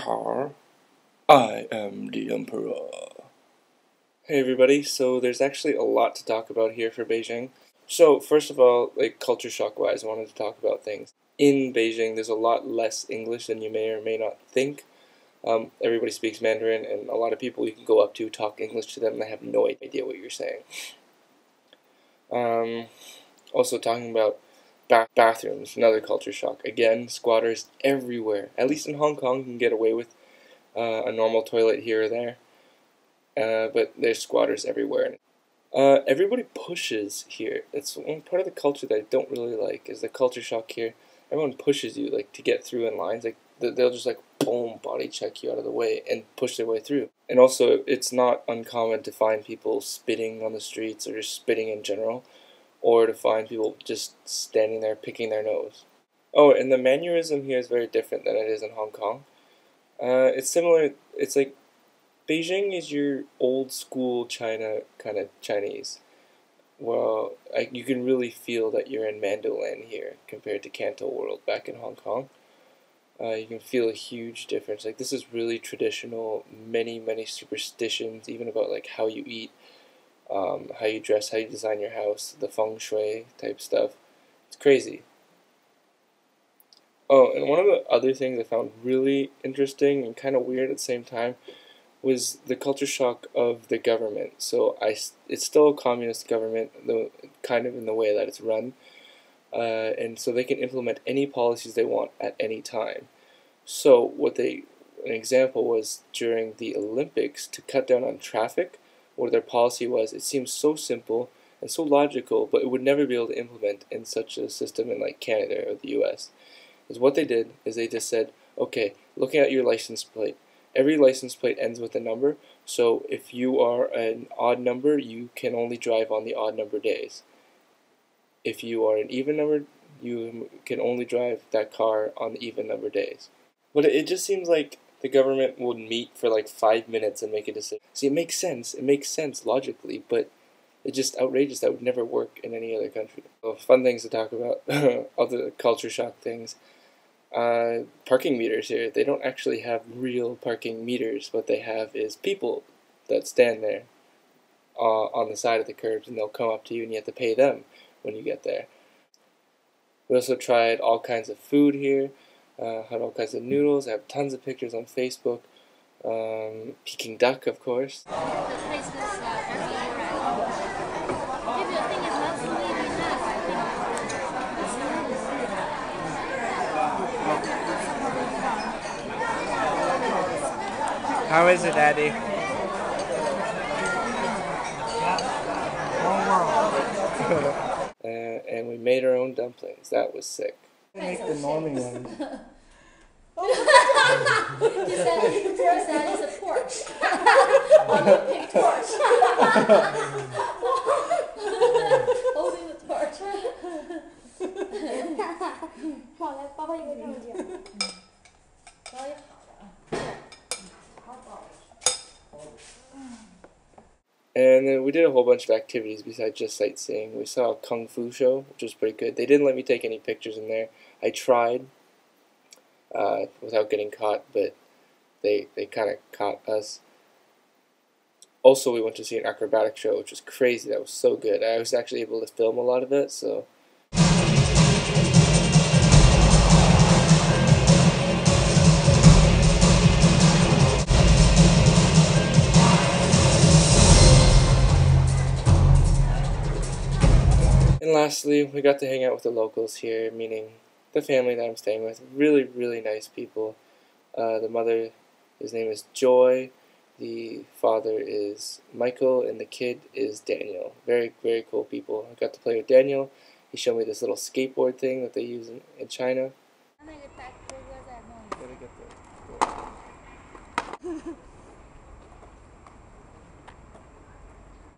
Avatar. I am the Emperor. Hey everybody, so there's actually a lot to talk about here for Beijing. So first of all, like culture shock wise, I wanted to talk about things. In Beijing, there's a lot less English than you may or may not think. Everybody speaks Mandarin, and a lot of people you can go up to talk English to them and they have no idea what you're saying. Also talking about bathrooms, another culture shock. Again, squatters everywhere. At least in Hong Kong, you can get away with a normal toilet here or there. But there's squatters everywhere. Everybody pushes here. It's one part of the culture that I don't really like, is the culture shock here. Everyone pushes you, like, to get through in lines. Like, they'll just, like, boom, body check you out of the way and push their way through. And also, it's not uncommon to find people spitting on the streets or just spitting in general, or to find people just standing there picking their nose. Oh, and the mannerism here is very different than it is in Hong Kong. It's similar. It's like Beijing is your old school China kind of Chinese. Well, you can really feel that you're in Mandoland here compared to Canto World back in Hong Kong. You can feel a huge difference. Like, this is really traditional, many superstitions, even about like how you eat, how you dress, how you design your house, the feng shui type stuff. It's crazy. Oh, and one of the other things I found really interesting and kind of weird at the same time was the culture shock of the government. So it's still a communist government, though kind of in the way that it's run, and so they can implement any policies they want at any time. So an example was during the Olympics, to cut down on traffic. What their policy was, it seems so simple and so logical, but it would never be able to implement in such a system in like Canada or the U.S. Is what they did is they just said, okay, looking at your license plate, every license plate ends with a number, so if you are an odd number, you can only drive on the odd number days. If you are an even number, you can only drive that car on the even number days. But it just seems like the government would meet for like 5 minutes and make a decision. See, it makes sense logically, but it's just outrageous. That would never work in any other country. Well, fun things to talk about, other culture shock things. Parking meters here, they don't actually have real parking meters. What they have is people that stand there on the side of the curbs, and they'll come up to you and you have to pay them when you get there. We also tried all kinds of food here, had all kinds of noodles. I have tons of pictures on Facebook. Peking duck, of course. How is it, Daddy? And we made our own dumplings. That was sick. Make the normie ones. He said it's a torch. Olympic torch. Holding the torch. 好，来包包一个这样子。包也好的啊。好包。 And then we did a whole bunch of activities besides just sightseeing. We saw a kung fu show, which was pretty good. They didn't let me take any pictures in there. I tried without getting caught, but they kind of caught us. Also, we went to see an acrobatic show, which was crazy. That was so good. I was actually able to film a lot of it, so... And lastly, we got to hang out with the locals here, meaning the family that I'm staying with. Really nice people. The mother, his name is Joy. The father is Michael, and the kid is Daniel. Very cool people. I got to play with Daniel. He showed me this little skateboard thing that they use in China.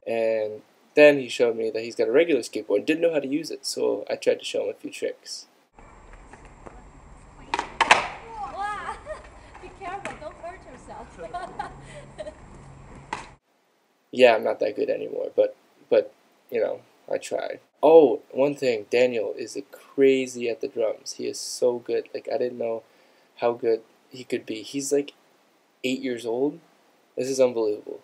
And then he showed me that he's got a regular skateboard, didn't know how to use it, so I tried to show him a few tricks. Wow. Be careful, don't hurt yourself. Yeah, I'm not that good anymore, but you know, I tried. Oh, one thing, Daniel is crazy at the drums. He is so good. Like, I didn't know how good he could be. He's like 8 years old. This is unbelievable.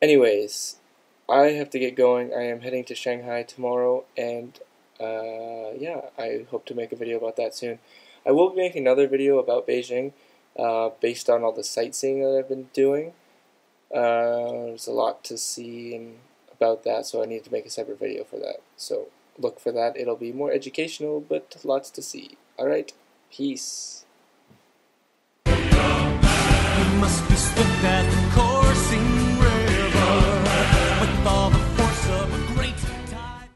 Anyways, I have to get going. I am heading to Shanghai tomorrow, and yeah, I hope to make a video about that soon. I will be making another video about Beijing, based on all the sightseeing that I've been doing. There's a lot to see and about that, so I need to make a separate video for that. So look for that. It'll be more educational, but lots to see. Alright, peace.